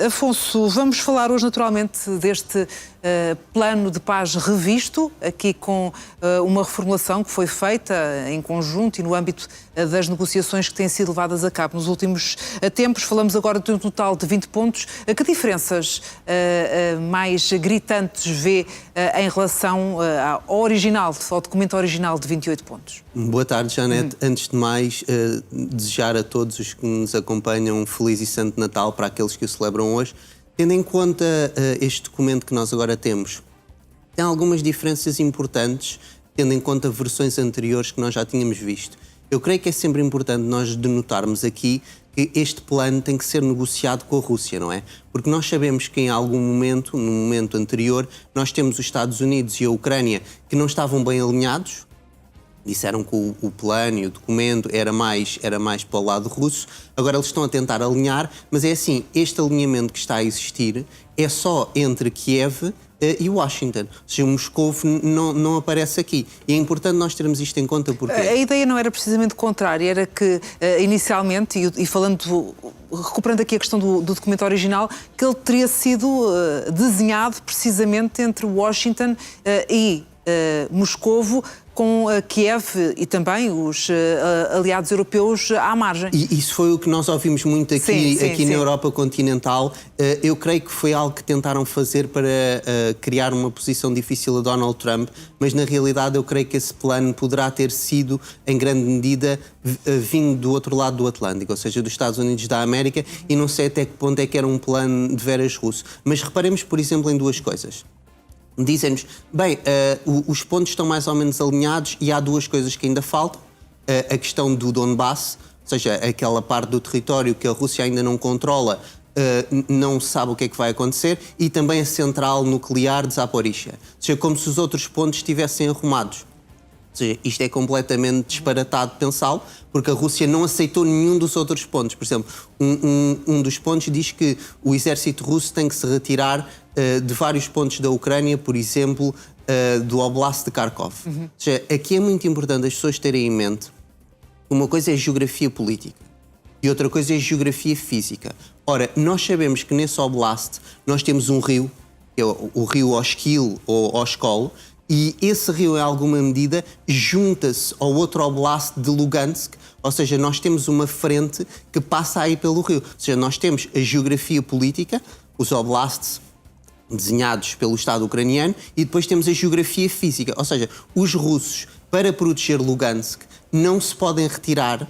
Afonso, vamos falar hoje naturalmente deste plano de paz revisto, aqui com uma reformulação que foi feita em conjunto e no âmbito das negociações que têm sido levadas a cabo nos últimos tempos. Falamos agora de um total de 20 pontos. Que diferenças mais gritantes vê em relação ao original, ao documento original de 28 pontos? Boa tarde, Janete. Antes de mais, desejar a todos os que nos acompanham um feliz e santo Natal para aqueles que o celebram hoje. Tendo em conta este documento que nós agora temos, tem algumas diferenças importantes, tendo em conta versões anteriores que nós já tínhamos visto. Eu creio que é sempre importante nós denotarmos aqui que este plano tem que ser negociado com a Rússia, não é? Porque nós sabemos que em algum momento, no momento anterior, nós temos os Estados Unidos e a Ucrânia que não estavam bem alinhados. Disseram que o plano e o documento era mais para o lado russo. Agora eles estão a tentar alinhar, mas é assim, este alinhamento que está a existir é só entre Kiev e Washington. Ou seja, o Moscovo não aparece aqui. E é importante nós termos isto em conta porque... A ideia não era precisamente contrária, era que inicialmente, e falando, recuperando aqui a questão do documento original, que ele teria sido desenhado precisamente entre Washington e Moscovo, com Kiev e também os aliados europeus à margem. E isso foi o que nós ouvimos muito aqui na Europa continental. Eu creio que foi algo que tentaram fazer para criar uma posição difícil a Donald Trump, mas na realidade eu creio que esse plano poderá ter sido, em grande medida, vindo do outro lado do Atlântico, ou seja, dos Estados Unidos da América, e não sei até que ponto é que era um plano de veras russo. Mas reparemos, por exemplo, em duas coisas. Dizem-nos, bem, os pontos estão mais ou menos alinhados e há duas coisas que ainda faltam. A questão do Donbass, ou seja, aquela parte do território que a Rússia ainda não controla, não sabe o que é que vai acontecer, e também a central nuclear de Zaporizhia. Ou seja, como se os outros pontos estivessem arrumados. Ou seja, isto é completamente disparatado pensá-lo, porque a Rússia não aceitou nenhum dos outros pontos. Por exemplo, um dos pontos diz que o exército russo tem que se retirar de vários pontos da Ucrânia, por exemplo, do Oblast de Kharkov. Ou seja, aqui é muito importante as pessoas terem em mente que uma coisa é geografia política e outra coisa é geografia física. Ora, nós sabemos que nesse Oblast nós temos um rio, que é o rio Oskil ou Oskol, e esse rio, em alguma medida, junta-se ao outro Oblast de Lugansk, ou seja, nós temos uma frente que passa aí pelo rio. Ou seja, nós temos a geografia política, os Oblasts desenhados pelo Estado ucraniano, e depois temos a geografia física, ou seja, os russos, para proteger Lugansk, não se podem retirar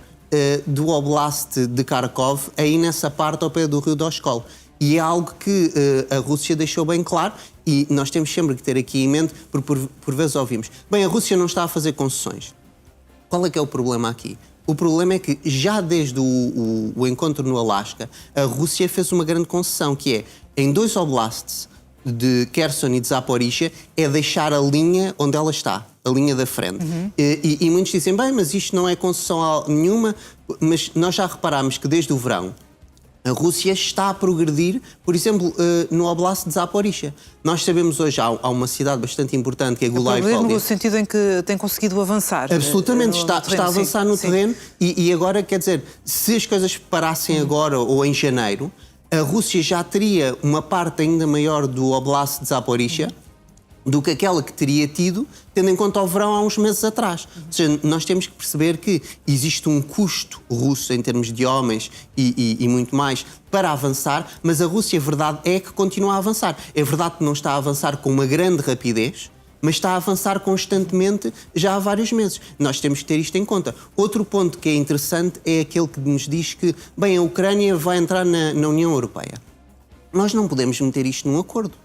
do Oblast de Kharkov, aí nessa parte ao pé do rio de Oskol. E é algo que a Rússia deixou bem claro, e nós temos sempre que ter aqui em mente, porque por vezes ouvimos, bem, a Rússia não está a fazer concessões. Qual é que é o problema aqui? O problema é que já desde o encontro no Alasca, a Rússia fez uma grande concessão, que é, em dois oblasts de Kherson e de Zaporizhia, é deixar a linha onde ela está, a linha da frente. E muitos dizem, bem, mas isto não é concessão nenhuma, mas nós já reparámos que desde o verão, a Rússia está a progredir, por exemplo, no Oblast de Zaporizhia. Nós sabemos hoje, há uma cidade bastante importante, que é Gulaivólia. No sentido em que tem conseguido avançar. Absolutamente, está a avançar no terreno. E agora, quer dizer, se as coisas parassem agora ou em janeiro, a Rússia já teria uma parte ainda maior do Oblast de Zaporizhia do que aquela que teria tido, tendo em conta o verão há uns meses atrás. Ou seja, nós temos que perceber que existe um custo russo em termos de homens e muito mais para avançar, mas a Rússia, a verdade é que continua a avançar. É verdade que não está a avançar com uma grande rapidez, mas está a avançar constantemente já há vários meses. Nós temos que ter isto em conta. Outro ponto que é interessante é aquele que nos diz que, bem, a Ucrânia vai entrar na União Europeia. Nós não podemos meter isto num acordo.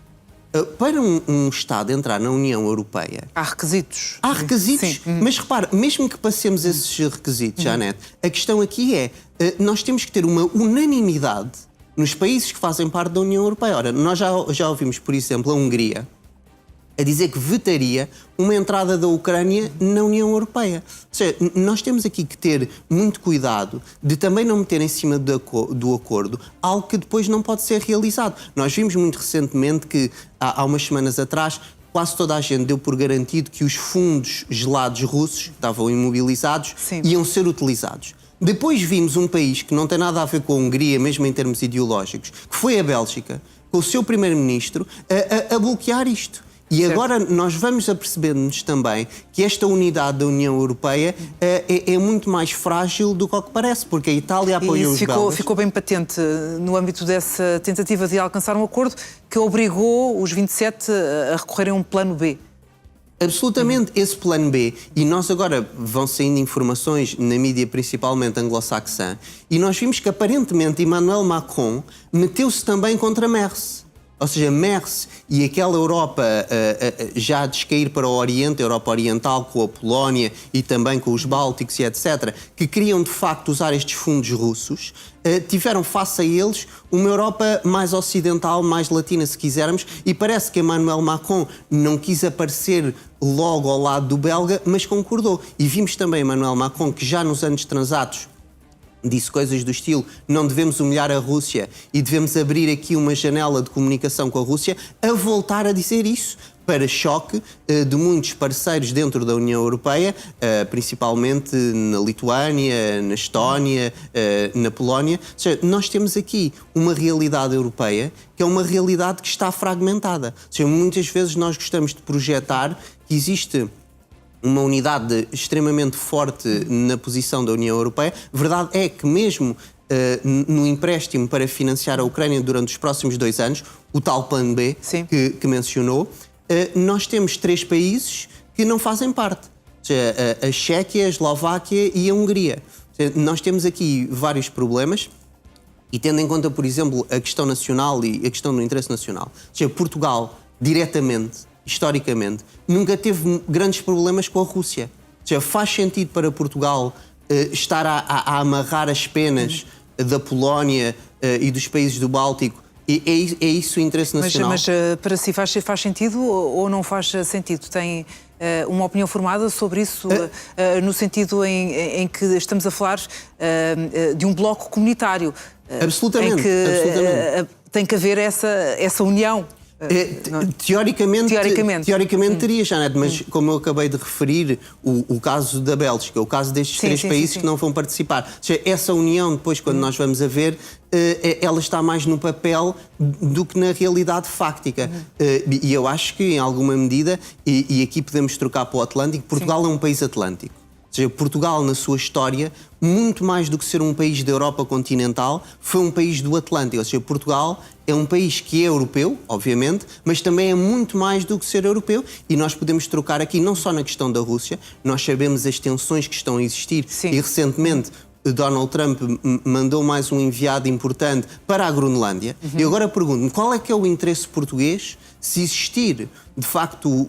Para um Estado entrar na União Europeia... Há requisitos. Há requisitos, mas repara, mesmo que passemos esses requisitos, Janete, a questão aqui é, nós temos que ter uma unanimidade nos países que fazem parte da União Europeia. Ora, nós já ouvimos, por exemplo, a Hungria a dizer que vetaria uma entrada da Ucrânia na União Europeia. Ou seja, nós temos aqui que ter muito cuidado de também não meter em cima do acordo algo que depois não pode ser realizado. Nós vimos muito recentemente que, há umas semanas atrás, quase toda a gente deu por garantido que os fundos gelados russos, que estavam imobilizados, iam ser utilizados. Depois vimos um país que não tem nada a ver com a Hungria, mesmo em termos ideológicos, que foi a Bélgica, com o seu primeiro-ministro, a bloquear isto. E agora nós vamos apercebendo-nos também que esta unidade da União Europeia é muito mais frágil do que o que parece, porque a Itália apoiou os belgas. Ficou bem patente no âmbito dessa tentativa de alcançar um acordo que obrigou os 27 a recorrerem a um plano B. Absolutamente, esse plano B. E nós agora vão saindo informações na mídia, principalmente anglo-saxã, e nós vimos que aparentemente Emmanuel Macron meteu-se também contra Merz. Ou seja, Merz e aquela Europa já a descair para o Oriente, a Europa Oriental, com a Polónia e também com os Bálticos e etc., que queriam de facto usar estes fundos russos, tiveram face a eles uma Europa mais ocidental, mais latina, se quisermos, e parece que Emmanuel Macron não quis aparecer logo ao lado do belga, mas concordou. E vimos também Emmanuel Macron, que já nos anos transatos disse coisas do estilo: não devemos humilhar a Rússia e devemos abrir aqui uma janela de comunicação com a Rússia, a voltar a dizer isso, para choque de muitos parceiros dentro da União Europeia, principalmente na Lituânia, na Estónia, na Polónia. Ou seja, nós temos aqui uma realidade europeia que é uma realidade que está fragmentada. Ou seja, muitas vezes nós gostamos de projetar que existe uma unidade extremamente forte na posição da União Europeia. Verdade é que mesmo no empréstimo para financiar a Ucrânia durante os próximos 2 anos, o tal plano B que mencionou, nós temos 3 países que não fazem parte. Ou seja, a Chequia, a Eslováquia e a Hungria. Ou seja, nós temos aqui vários problemas e tendo em conta, por exemplo, a questão nacional e a questão do interesse nacional. Ou seja, Portugal, diretamente, historicamente, nunca teve grandes problemas com a Rússia. Ou seja, faz sentido para Portugal estar a amarrar as penas da Polónia e dos países do Báltico. É isso o interesse nacional? Mas para si faz sentido ou não faz sentido? Tem uma opinião formada sobre isso, no sentido em que estamos a falar de um bloco comunitário? Absolutamente. Em que tem que haver essa união. Teoricamente teria, Janete, mas como eu acabei de referir, o caso da Bélgica, o caso destes 3 países que não vão participar. Ou seja, essa união, depois, quando nós vamos a ver, ela está mais no papel do que na realidade fáctica. E eu acho que, em alguma medida, e aqui podemos trocar para o Atlântico, Portugal é um país atlântico. Ou seja, Portugal, na sua história, muito mais do que ser um país da Europa continental, foi um país do Atlântico. Ou seja, Portugal é um país que é europeu, obviamente, mas também é muito mais do que ser europeu. E nós podemos trocar aqui, não só na questão da Rússia, nós sabemos as tensões que estão a existir. E recentemente Donald Trump mandou mais um enviado importante para a Groenlândia. E agora pergunto-me, qual é que é o interesse português se existir, de facto,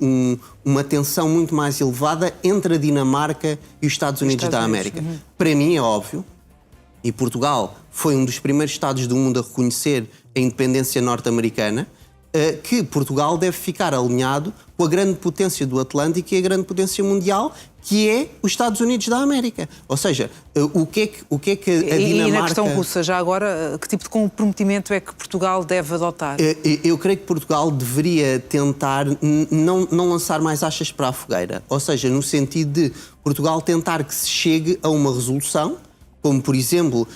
uma tensão muito mais elevada entre a Dinamarca e os Estados Unidos da América? Para mim é óbvio, e Portugal foi um dos primeiros Estados do mundo a reconhecer a independência norte-americana, que Portugal deve ficar alinhado com a grande potência do Atlântico e a grande potência mundial, que é os Estados Unidos da América. Ou seja, o que é que a Dinamarca... E na questão russa, já agora, que tipo de comprometimento é que Portugal deve adotar? Eu creio que Portugal deveria tentar não lançar mais achas para a fogueira. Ou seja, no sentido de Portugal tentar que se chegue a uma resolução, como, por exemplo,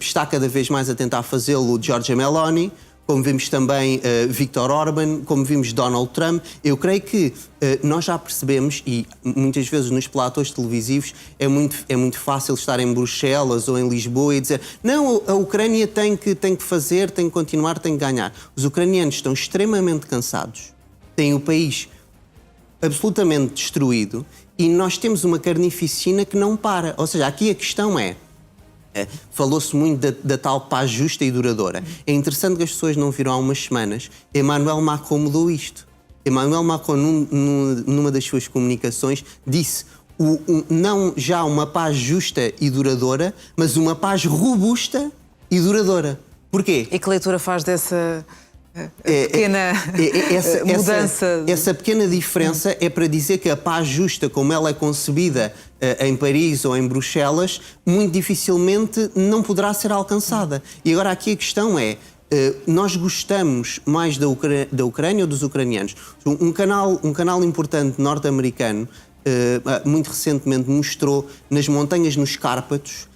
está cada vez mais a tentar fazê-lo Giorgia Meloni, como vimos também Viktor Orban, como vimos Donald Trump. Eu creio que nós já percebemos, e muitas vezes nos platós televisivos é muito fácil estar em Bruxelas ou em Lisboa e dizer: não, a Ucrânia tem que fazer, tem que continuar, tem que ganhar. Os ucranianos estão extremamente cansados, têm o país absolutamente destruído e nós temos uma carnificina que não para. Ou seja, aqui a questão é, falou-se muito da tal paz justa e duradoura. É interessante que as pessoas não viram há umas semanas. Emmanuel Macron mudou isto. Emmanuel Macron, numa das suas comunicações, disse não já uma paz justa e duradoura, mas uma paz robusta e duradoura. Porquê? E que leitura faz dessa pequena mudança? Essa pequena diferença é para dizer que a paz justa, como ela é concebida em Paris ou em Bruxelas, muito dificilmente não poderá ser alcançada. E agora aqui a questão é, nós gostamos mais da Ucrânia ou dos ucranianos? Um canal importante norte-americano muito recentemente mostrou nas montanhas nos Cárpatos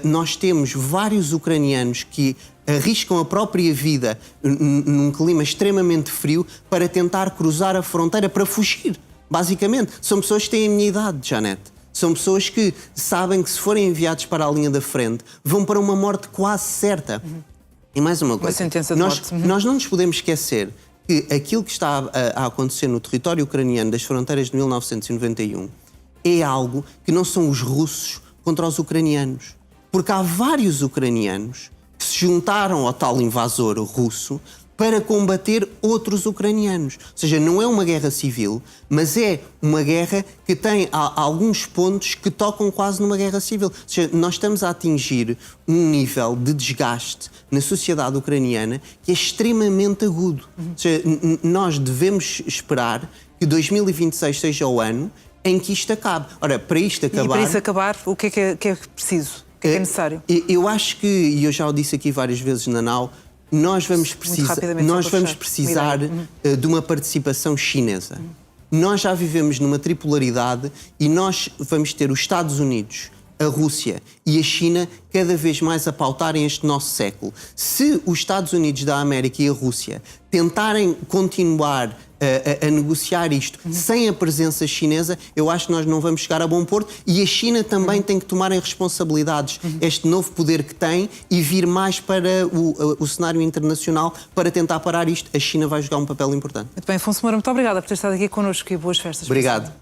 nós temos vários ucranianos que arriscam a própria vida num clima extremamente frio para tentar cruzar a fronteira, para fugir, basicamente. São pessoas que têm a minha idade, Janete. São pessoas que sabem que se forem enviados para a linha da frente vão para uma morte quase certa. E mais uma coisa, sentença de morte. nós não nos podemos esquecer que aquilo que está a acontecer no território ucraniano das fronteiras de 1991 é algo que não são os russos contra os ucranianos. Porque há vários ucranianos que se juntaram ao tal invasor russo para combater outros ucranianos. Ou seja, não é uma guerra civil, mas é uma guerra que tem alguns pontos que tocam quase numa guerra civil. Ou seja, nós estamos a atingir um nível de desgaste na sociedade ucraniana que é extremamente agudo. Ou seja, nós devemos esperar que 2026 seja o ano em que isto acabe. Ora, para isto acabar... E para isso acabar, o que é preciso? O que é necessário? Eu acho que, e eu já o disse aqui várias vezes na NAU, nós vamos precisar de uma participação chinesa. Nós já vivemos numa tripolaridade e nós vamos ter os Estados Unidos, a Rússia e a China cada vez mais a pautarem este nosso século. Se os Estados Unidos da América e a Rússia tentarem continuar a negociar isto sem a presença chinesa, eu acho que nós não vamos chegar a bom porto, e a China também tem que tomar em responsabilidades este novo poder que tem e vir mais para o cenário internacional para tentar parar isto. A China vai jogar um papel importante. Muito bem, Afonso Moura, muito obrigada por ter estado aqui connosco e boas festas. Obrigado.